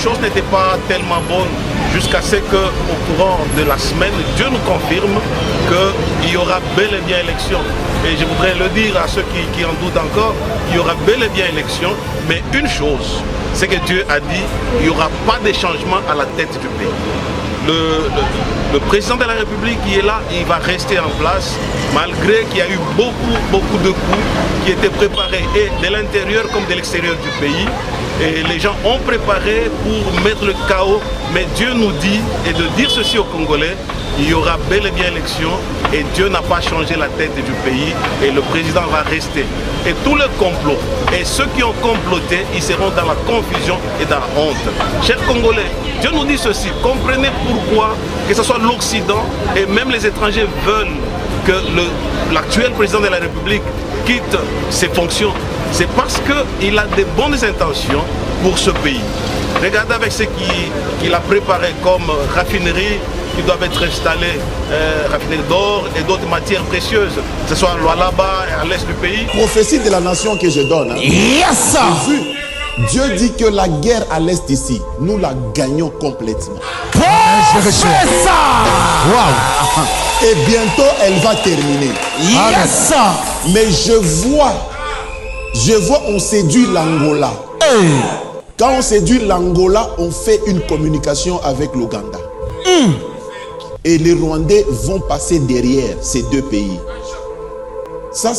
choses n'étaient pas tellement bonnes jusqu'à ce qu'au courant de la semaine, Dieu nous confirme qu'il y aura bel et bien élection. Et je voudrais le dire à ceux qui en doutent encore, il y aura bel et bien élection, mais une chose, c'est que Dieu a dit, il n'y aura pas de changement à la tête du pays. Le président de la République qui est là, il va rester en place, malgré qu'il y a eu beaucoup de coups qui étaient préparés, et de l'intérieur comme de l'extérieur du pays. Et les gens ont préparé pour mettre le chaos, mais Dieu nous dit, et de dire ceci aux Congolais, il y aura bel et bien élection, et Dieu n'a pas changé la tête du pays, et le président va rester. Et tout le complot, et ceux qui ont comploté, ils seront dans la confusion et dans la honte. Chers Congolais, Dieu nous dit ceci, comprenez pourquoi, que ce soit l'Occident, et même les étrangers veulent que l'actuel président de la République quitte ses fonctions. C'est parce qu'il a de bonnes intentions pour ce pays. Regardez avec ce qu'il a préparé comme raffinerie qui doivent être installées, raffinerie d'or et d'autres matières précieuses, que ce soit à Lualaba et à l'est du pays. Prophétie de la nation que je donne. Hein. Yes! J'ai vu. Dieu dit que la guerre à l'est ici, nous la gagnons complètement. Professeur! Wow. Et bientôt elle va terminer. Yes! Mais je vois, on séduit l'Angola. Hey. Quand on séduit l'Angola, on fait une communication avec l'Ouganda. Et les Rwandais vont passer derrière ces deux pays. Ça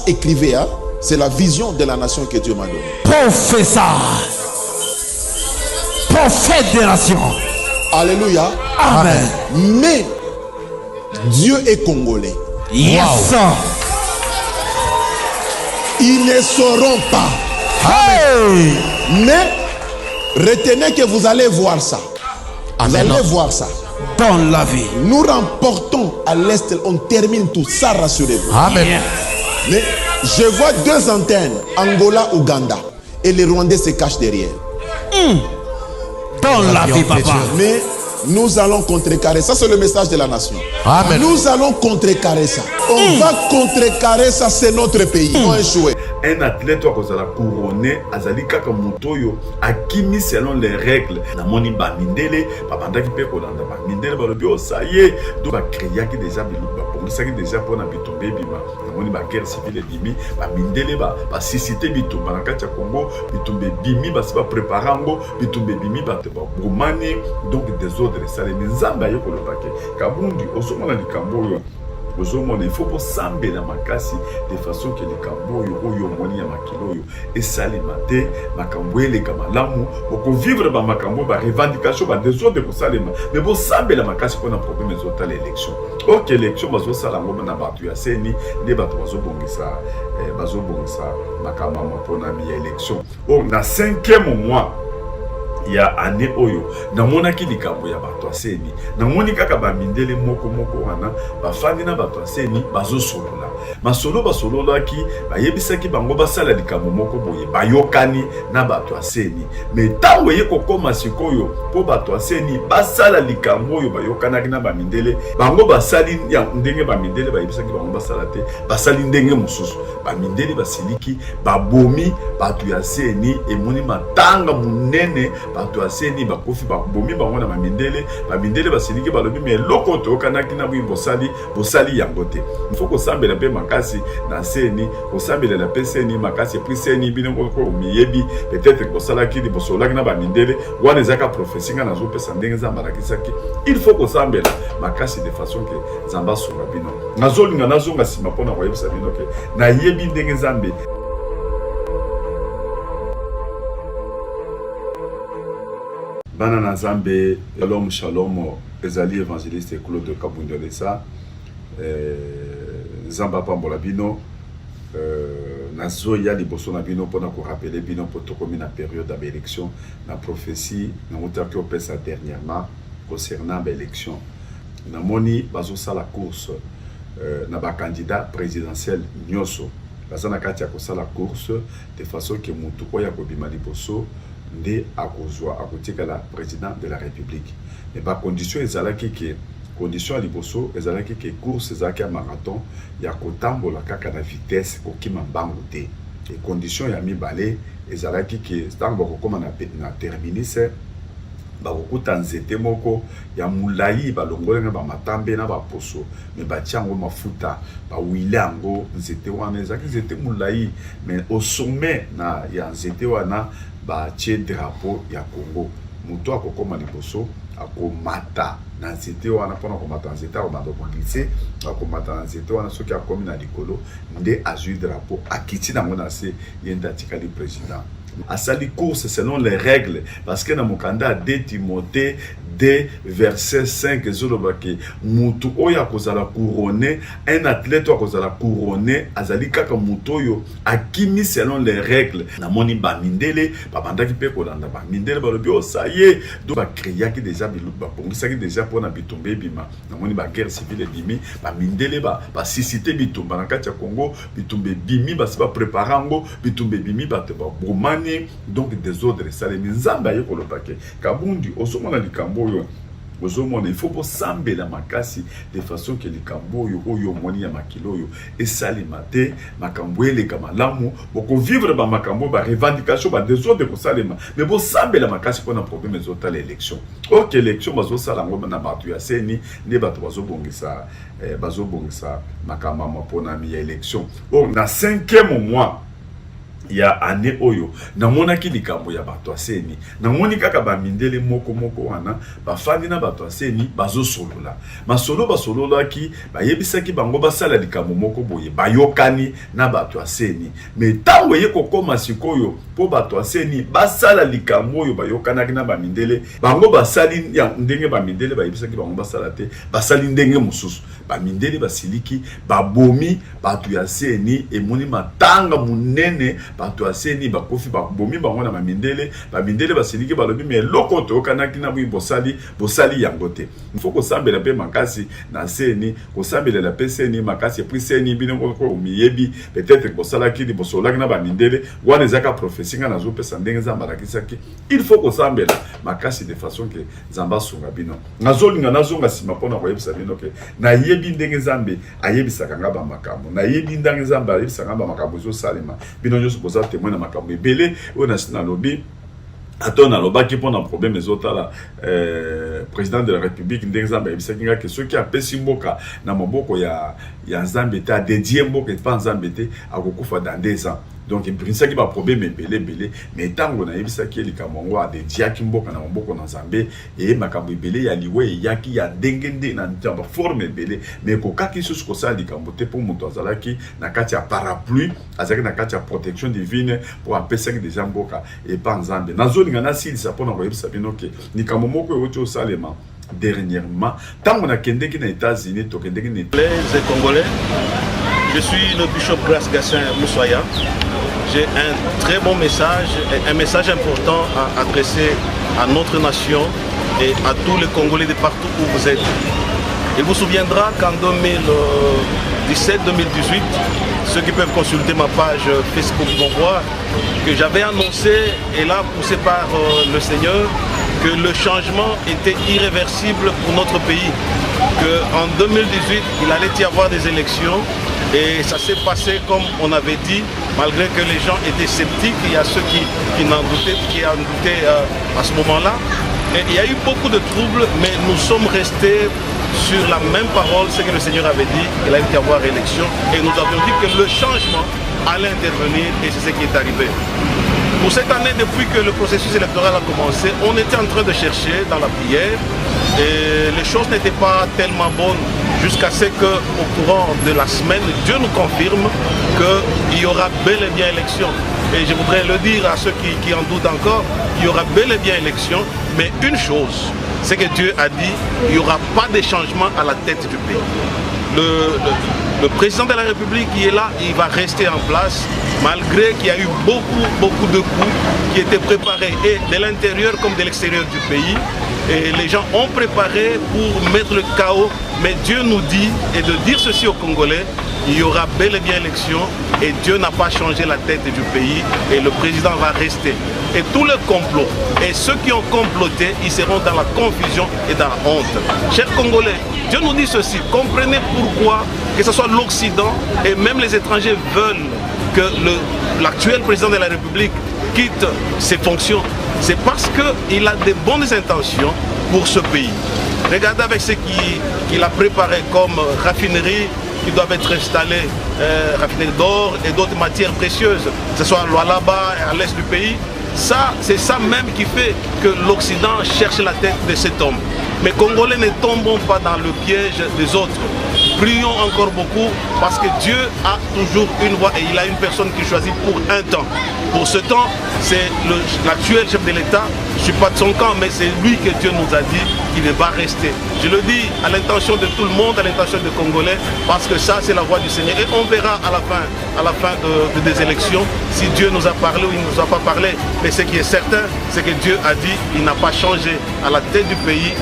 écrivez, hein? C'est la vision de la nation que Dieu m'a donnée. Professeur! Prophète des nations. Alléluia. Amen. Mais Dieu est congolais. Yes! Wow. Ils ne sauront pas. Hey! Mais retenez que vous allez voir ça. Vous allez voir ça. Dans la vie. Nous remportons à l'est, on termine tout ça, rassurez-vous. Amen. Mais je vois deux antennes, Angola, Ouganda. Et les Rwandais se cachent derrière. Dans la vie, papa. Mais nous allons contrecarrer. Ça, c'est le message de la nation. Amen. Nous allons contrecarrer ça. On va contrecarrer ça, c'est notre pays. On va échouer. Un athlète qui a couronné, Azali Kaka Motoyo, a kimi selon les règles. Namoni Bamindele, Babanda qui peut Kolanda Bamindele, Balobio, ça y est. Donc, Bakria qui déjà, ça qui déjà pour Nabitombe, Bima, Namoni Baguerre civile et Bimi, Bamindele, Basisité Bitombe, Banakacha Congo, Bitombe Bimi, Basiba Préparango, Bitombe Bimi, Boumani, donc des ordres, ça les Nzamba Yokolobake, Kabundi, Osomana di Kamboyo. Il faut que ça makasi de façon que les camboyo oyo moni ya makiloyo et salimate makambo les kamalamu pour vivre ba makambo ba revendication ba désordre de salima mais bon sambe la makasi pour un problème les autres l'élection OK élection bazo sala ngoma na batu ya seni ne batu bazo bongisa makamba mpona mi élection na 5e mois ya année oyo namonaki likambo ya bato aseni namoni kaka bamindele moko wana bafandi na bato aseni bazosolola masolo basololaki bayebisaki bango basala likambo moko boye bayokani na bato aseni mais tango ye kokoma sikoyo po bato aseni basala likambo oyo bayokanaki na bamindele bango basali ya ndenge bamindele bayebisaki bango basala te basali ndenge mosusu bamindele basiliki babomi bato ya seni emoni matanga munene bato aseni bakofi babomi bango na bamindele basiliki balobi mais loko toyokanaki na bwi bosali yango te il faut kosambela mpe makasi na seni kosambela mpe seni makasi epri seni bino ko miyebi peut-être kosalaki libosolaki na bamindele wana ezaka prophétie nga nazopesa ndenge nzambe alakisaki il faut kosambela makasi de façon que nzambe asunga bino nazolinga nazonga nsima mpona koyebisa bino ke nayebi ndenge nzambe Bana na Nzambe, shalom, ezali évangéliste Claude Kabundolesa, Nzamba Pambola bino, nazoya liboso na bino pour nous rappeler bino pour tout comme une période d'élection, la prophétie, na motaki opesa dernièrement concernant l'élection. Na moni bazo sala course na ba candidat présidentiel nyoso. Baza na kati ya kosala course de façon que mutu oya kobima liboso nde akozwa akotika la président de la République. Mais ba condition ezalaki ke condition à liboso ezalaki ke course ezalaki ya marathon ya kotambola kaka na vitesse kokima mbangu te. et condition ya mibale ezalaki ke ntango bakokoma na terminus bakokuta nzete moko ya mulayi balongolenga bamatambe na baposo me batia yango mafuta bawile yango nzete wana ezalaki nzete mulayi mais au sommet na ya nzete wana batie drapeau ya Congo. Moto akokoma liboso akomata na nzete wana mpona komata na nzete akomata koglise akomata na nzete wana soki akomi na likolo nde azwi drapeau akiti nango na se ye nde atikali président. Asali course selon les règles parce que dans mon candidat 2 Timothée 2 verset 5 ezolobaki mutu oyo akozala couronné, un athlète akozala couronné azali kaka mutu oyo akimi selon les règles. Namoni bamindele babandaki pe kolanda bamindele balobi o ça y est do ba créaki déjà bilu babongisaki déjà pona bitumba bima. Namoni ba guerre civile bimi bamindele ba sisité bitumba na kati ya Congo bitumba bimi basi ba préparango bitumba bimi bato ba bomani donc des ordres salemi nzamba ye kolobake kabundi osomona likambo yo osomona il faut pour sambela makasi de façon que likambo yo oyo moni ya makilo yo esalema te makambo eleka malamu boko vivre ba makambo ba revendication ba désordre ko salema mais bo sambela makasi pona problème ezota l'élection. OK élection bazo sala ngo na bato ya seni ne bato bazo bongisa makamama pona mi ya élection. Bon na 5e mois ya année oyo namonaki likambo ya bato aseni namoni kaka bamindele moko wana bafandi na bato aseni bazosolola masolo basololaki bayebisaki bango basala likambo moko boye bayokani na bato aseni mais tango ye kokoma sikoyo po bato aseni basala likambo oyo bayokanaki na bamindele bango basali ya ndenge bamindele bayebisaki bango basala te basali ndenge mususu bamindele basiliki babomi bato ya seni emoni matanga munene bato aseni bakofi babomi bango na bamindele basiliki balobi mais lokoto kanaki na bosali yango te. Il faut ko sambela pe makasi na seni ko sambela la pe seni makasi puis seni bino ko miyebi peut-être bosala ki bosolaki na bamindele wana ezaka prophétie nga nazo pesa ndenge nzamba lakisaki. Il faut ko sambela makasi de façon que nzamba sunga bino nazolinga nazonga sima pona ko yebisa bino ke na yebi ndenge nzambe ayebisaka nga ba makambo na yebi ndenge nzambe ayebisaka nga ba makambo zo salema bino nyoso boza témoin na makambo ebele o na sina lobi attends na lobaki pona problème ezotala président de la République ndenge nzambe ayebisaki nga ke soki apesi mboka na maboko ya nzambe te adédié mboka pa nzambe te akokufa dans 2 ans. Donc il pensait qu'il va problème belé mais tango na yebisaki likambo a de diaki mboka na mboka na Nzambe et makambo belé ya liwe yaki ya dengende na ntamba forme belé mais ko kaki susu ko sa likambo te pour moto azalaki na kati ya parapluie azaki na kati ya protection divine pour apesa ki déjà mboka et pas Nzambe nazolinga na sili sa pona ko yebisa binoke likambo moko yoto salema dernièrement tango na kendeki na États-Unis to kendeki na les Congolais. Je suis le bishop Grace Gassin Moussoya. J'ai un très bon message, un message important à adresser à notre nation et à tous les Congolais de partout où vous êtes. Il vous souviendra qu'en 2017-2018, ceux qui peuvent consulter ma page Facebook vont voir que j'avais annoncé, et là poussé par le Seigneur, que le changement était irréversible pour notre pays. Qu'en 2018, il allait y avoir des élections. Et ça s'est passé comme on avait dit, malgré que les gens étaient sceptiques. Il y a ceux qui en doutaient à ce moment-là. Et il y a eu beaucoup de troubles, mais nous sommes restés sur la même parole, ce que le Seigneur avait dit, qu'il allait y avoir élection. Et nous avions dit que le changement allait intervenir, et c'est ce qui est arrivé. Pour cette année, depuis que le processus électoral a commencé, on était en train de chercher dans la prière et les choses n'étaient pas tellement bonnes jusqu'à ce qu'au courant de la semaine, Dieu nous confirme qu'il y aura bel et bien élection. Et je voudrais le dire à ceux qui en doutent encore, il y aura bel et bien élection, mais une chose, c'est que Dieu a dit qu'il n'y aura pas de changement à la tête du pays. Le président de la République qui est là, il va rester en place, malgré qu'il y a eu beaucoup de coups qui étaient préparés, et de l'intérieur comme de l'extérieur du pays. Et les gens ont préparé pour mettre le chaos, mais Dieu nous dit, et de dire ceci aux Congolais, il y aura bel et bien élection, et Dieu n'a pas changé la tête du pays, et le président va rester. Et tout le complot, et ceux qui ont comploté, ils seront dans la confusion et dans la honte. Chers Congolais, Dieu nous dit ceci, comprenez pourquoi, que ce soit l'Occident et même les étrangers veulent que l'actuel président de la République quitte ses fonctions, c'est parce qu'il a de bonnes intentions pour ce pays. Regardez avec ce qu'il a préparé comme raffinerie qui doivent être installées, raffineries d'or et d'autres matières précieuses, que ce soit là-bas et à l'est du pays. Ça, c'est ça même qui fait que l'Occident cherche la tête de cet homme. Mais Congolais ne tombons pas dans le piège des autres. Prions encore beaucoup parce que Dieu a toujours une voie et il a une personne qui choisit pour un temps. Pour ce temps, c'est l'actuel chef de l'État. Je ne suis pas de son camp, mais c'est lui que Dieu nous a dit qu'il va rester. Je le dis à l'intention de tout le monde, à l'intention des Congolais, parce que ça, c'est la voie du Seigneur. Et on verra à la fin des élections si Dieu nous a parlé ou il ne nous a pas parlé. Mais ce qui est certain, c'est que Dieu a dit qu'il n'a pas changé à la tête du pays.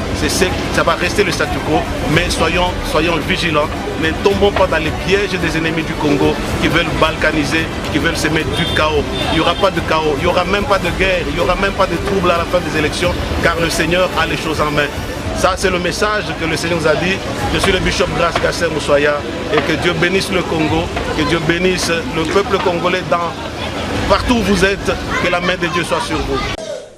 Ça va rester le statu quo, mais soyons vigilants. Ne tombons pas dans les pièges des ennemis du Congo qui veulent balkaniser, qui veulent semer du chaos. Il n'y aura pas de chaos, il n'y aura même pas de guerre, il n'y aura même pas de troubles à la fin des élections, car le Seigneur a les choses en main. Ça, c'est le message que le Seigneur nous a dit. Je suis le bishop Grace Kasser Moussoya et que Dieu bénisse le Congo, que Dieu bénisse le peuple congolais partout où vous êtes, que la main de Dieu soit sur vous.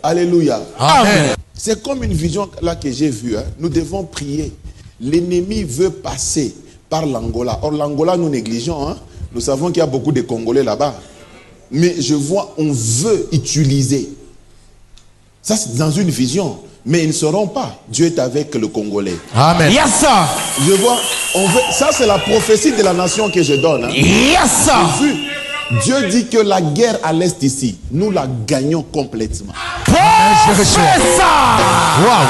Alléluia. Amen. C'est comme une vision là que j'ai vue. Hein. Nous devons prier. L'ennemi veut passer par l'Angola. Or, l'Angola, nous négligeons. Hein. Nous savons qu'il y a beaucoup de Congolais là-bas. Mais je vois, on veut utiliser. Ça, c'est dans une vision. Mais ils ne seront pas. Dieu est avec le Congolais. Amen. Yes, sir. Je vois, ça c'est la prophétie de la nation que je donne. Hein. Yes, sir. Vu. Dieu dit que la guerre à l'est ici, nous la gagnons complètement. Ça. Wow.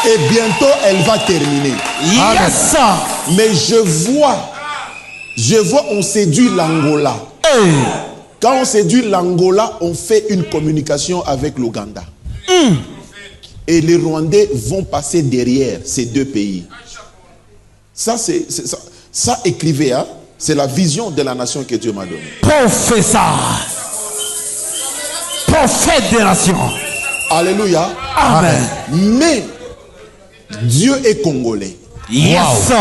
Et bientôt, elle va terminer. Yes, sir. Mais je vois, on séduit l'Angola. Hey. Quand on séduit l'Angola, on fait une communication avec l'Ouganda. Et les Rwandais vont passer derrière ces deux pays. Ça écrivez, hein? C'est la vision de la nation que Dieu m'a donnée. Professeur. Prophète des nations. Alléluia. Amen. Mais Dieu est congolais. Yes. Wow.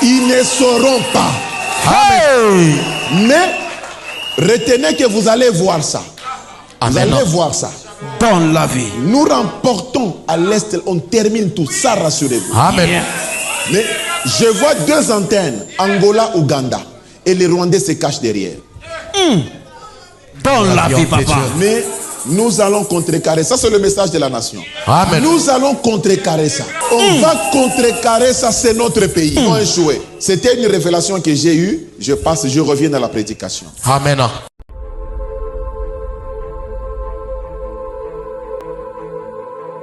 Ils ne sauront pas. Hey. Mais retenez que vous allez voir ça. Amen. Vous allez voir ça. Dans la vie. Nous remportons à l'est, on termine tout ça, rassurez-vous. Amen. Mais je vois deux antennes, Angola, Ouganda. Et les Rwandais se cachent derrière. Dans la vie, papa. Mais nous allons contrecarrer. Ça, c'est le message de la nation. Amen. Nous allons contrecarrer ça. On va contrecarrer ça, c'est notre pays. Ils vont échouer. C'était une révélation que j'ai eue. Je reviens dans la prédication. Amen.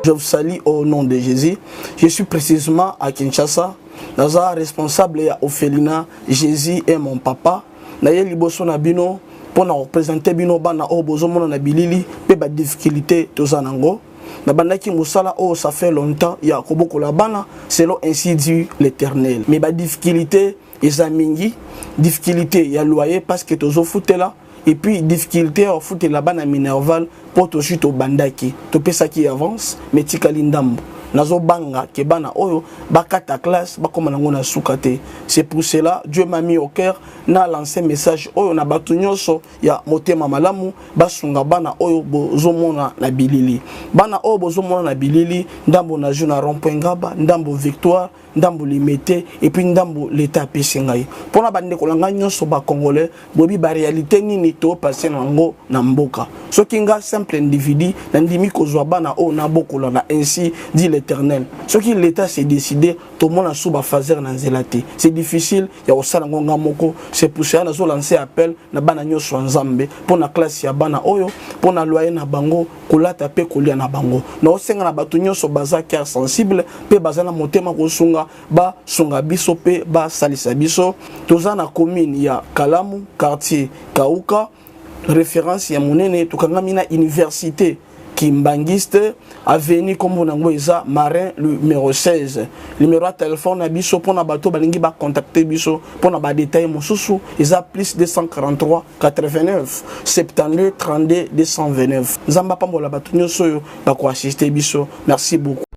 Je vous salue au nom de Jésus. Je suis précisément à Kinshasa. Naza responsable ya Ophelina. Jésus est mon papa. Naye liboso na bino pour représenter bino bana o bozomona na bilili pe ba difficulté tozanango. Na bandaki musala o ça fait longtemps ya koboko la bana selon ainsi dit l'Éternel. Mais ba difficulté ezamingi, difficulté ya loyer parce que tozo futela. Et puis difficulté à foutre la bana minerval pour to chute au bandaki to pesa qui avance mais tikali ndambo nazo banga ke bana oyo bakata classe bakoma nango na sukate. C'est pour cela Dieu m'a mis au cœur na lancé message oyo na batu nyonso ya motema malamu basunga bana oyo bozomona na bilili bana oyo bozomona na bilili ndambo na juna rond-point Ngaba ndambo Victoire ndambo limité et puis ndambo l'état pesingai pona bande kolanga nyonso ba congolais bobi ba réalité nini to passer nango na mboka soki nga simple individu na ndimi kozwa bana o na bokola na ainsi dit l'Éternel soki l'état s'est décidé to mona suba fazer na nzelati c'est difficile ya osala ngonga moko c'est pour ça nazo lancer appel na bana nyonso nzambe pona classe ya bana oyo pona loyer na bango kolata pe kolia na bango na osenga na batu nyonso baza cœur sensible pe baza na motema kosunga ba sunga biso pe ba salisa biso toza na commune ya Kalamu quartier Kauka référence ya monene tokangami na université Kimbangiste avenue comme nango eza Marin numéro 16 numéro de téléphone na biso pona bato balingi ba contacter biso pona ba détail mosusu eza plus 243 89 72 32 229 nzamba pambola bato nyoso ba ko assister biso merci beaucoup.